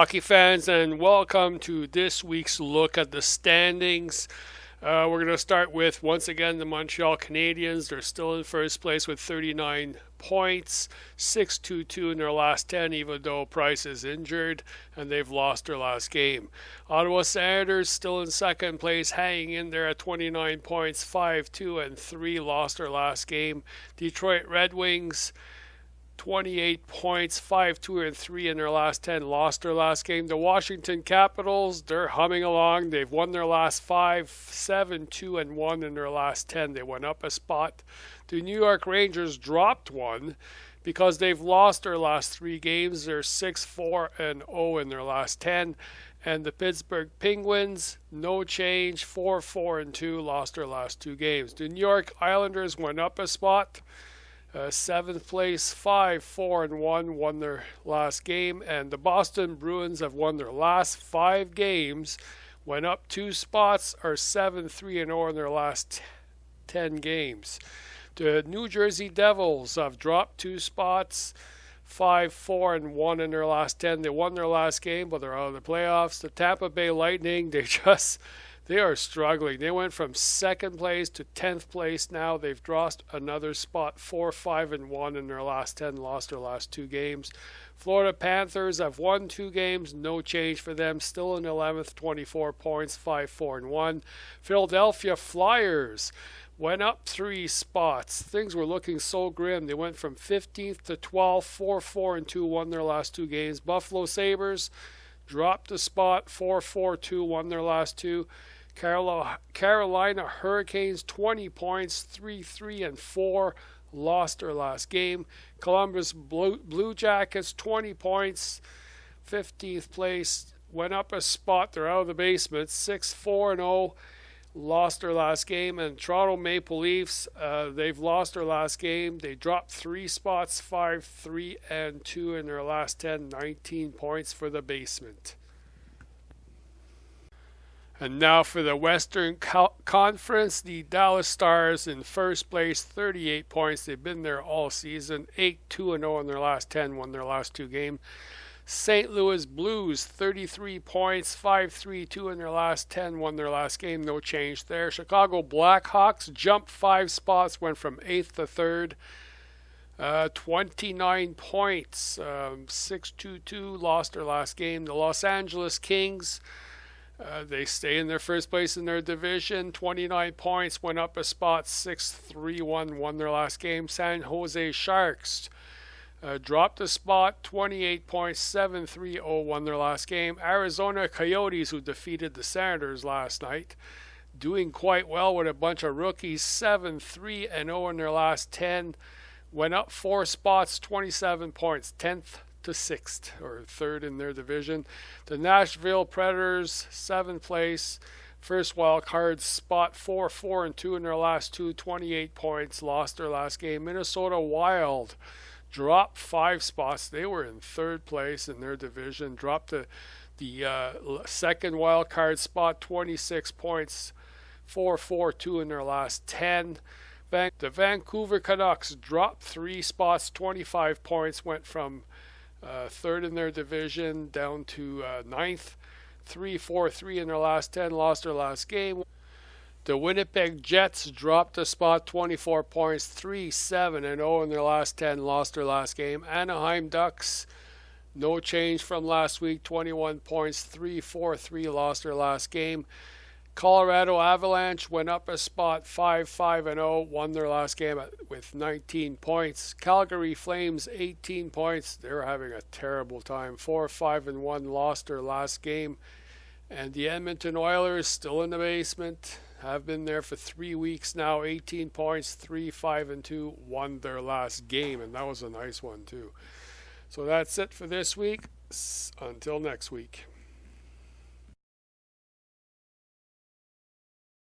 hockey fans, and welcome to this week's look at the standings. We're going to start with, once again, the Montreal Canadiens. They're still in first place with 39 points, 6-2-2 in their last 10, even though Price is injured, and they've lost their last game. Ottawa Senators still in second place, hanging in there at 29 points, 5-2-3, lost their last game. Detroit Red Wings, 28 points, 5-2-3 in their last 10, lost their last game. The Washington Capitals, they're humming along. They've won their last 5, 7-2-1 in their last 10. They went up a spot. The New York Rangers dropped one because they've lost their last 3 games. They're 6-4-0 in their last 10. And the Pittsburgh Penguins, no change, 4-4-2, lost their last 2 games. The New York Islanders went up a spot. 7th place, 5-4-1, won their last game. And the Boston Bruins have won their last 5 games, went up 2 spots, are 7-3-0 in their last 10 games. The New Jersey Devils have dropped 2 spots, 5-4-1 in their last 10. They won their last game, but they're out of the playoffs. The Tampa Bay Lightning, they are struggling. They went from 2nd place to 10th place now. They've dropped another spot, 4-5-1 in their last 10, lost their last 2 games. Florida Panthers have won 2 games, no change for them, still in 11th, 24 points, 5-4-1. Philadelphia Flyers went up 3 spots. Things were looking so grim. They went from 15th to 12th, 4-4-2, won their last 2 games. Buffalo Sabres dropped a spot, 4-4-2, won their last 2. Carolina Hurricanes, 20 points, 3-3-4, lost their last game. Columbus Blue Jackets, 20 points, 15th place, went up a spot. They're out of the basement, 6-4-0, lost their last game. And Toronto Maple Leafs, they've lost their last game. They dropped 3 spots, 5-3-2 in their last 10, 19 points for the basement. And now for the Western Conference, the Dallas Stars in first place, 38 points. They've been there all season, 8-2-0 in their last 10, won their last 2 games. St. Louis Blues, 33 points, 5-3-2 in their last 10, won their last game, no change there. Chicago Blackhawks jumped 5 spots, went from 8th to 3rd. 29 points, 6-2-2, lost their last game. The Los Angeles Kings, they stay in their first place in their division, 29 points, went up a spot, 6-3-1, won their last game. San Jose Sharks dropped a spot, 28 points, 7-3-0, won their last game. Arizona Coyotes, who defeated the Senators last night, doing quite well with a bunch of rookies, 7-3-0 in their last 10, went up 4 spots, 27 points, 10th to 6th, or 3rd in their division. The Nashville Predators, 7th place, first wild card spot, 4-4-2 in their last 2, 28 points, lost their last game. Minnesota Wild dropped 5 spots. They were in 3rd place in their division, dropped the 2nd wild card spot, 26 points, 4-4-2 in their last 10. The Vancouver Canucks dropped 3 spots, 25 points, went from 3rd in their division down to 9th, 3-4-3 in their last 10, lost their last game. The Winnipeg Jets dropped a spot, 24 points, 3-7-0 in their last 10, lost their last game. Anaheim Ducks, no change from last week, 21 points, 3-4-3, lost their last game. Colorado Avalanche went up a spot, 5-5-0, won their last game with 19 points. Calgary Flames, 18 points. They're having a terrible time, 4-5-1, lost their last game. And the Edmonton Oilers, still in the basement, have been there for 3 weeks now, 18 points, 3-5-2, won their last game. And that was a nice one, too. So that's it for this week. Until next week.